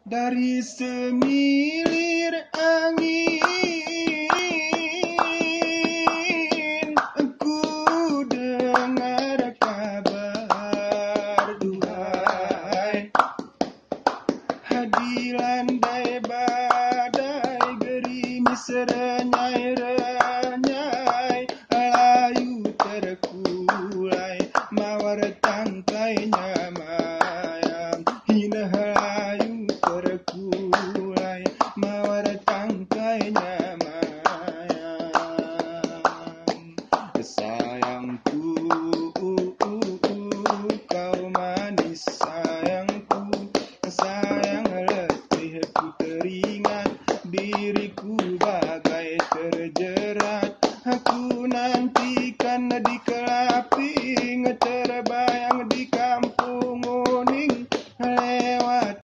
Dari semilir angin ku dengar kabar duhai, dilandai badai gerimis renyai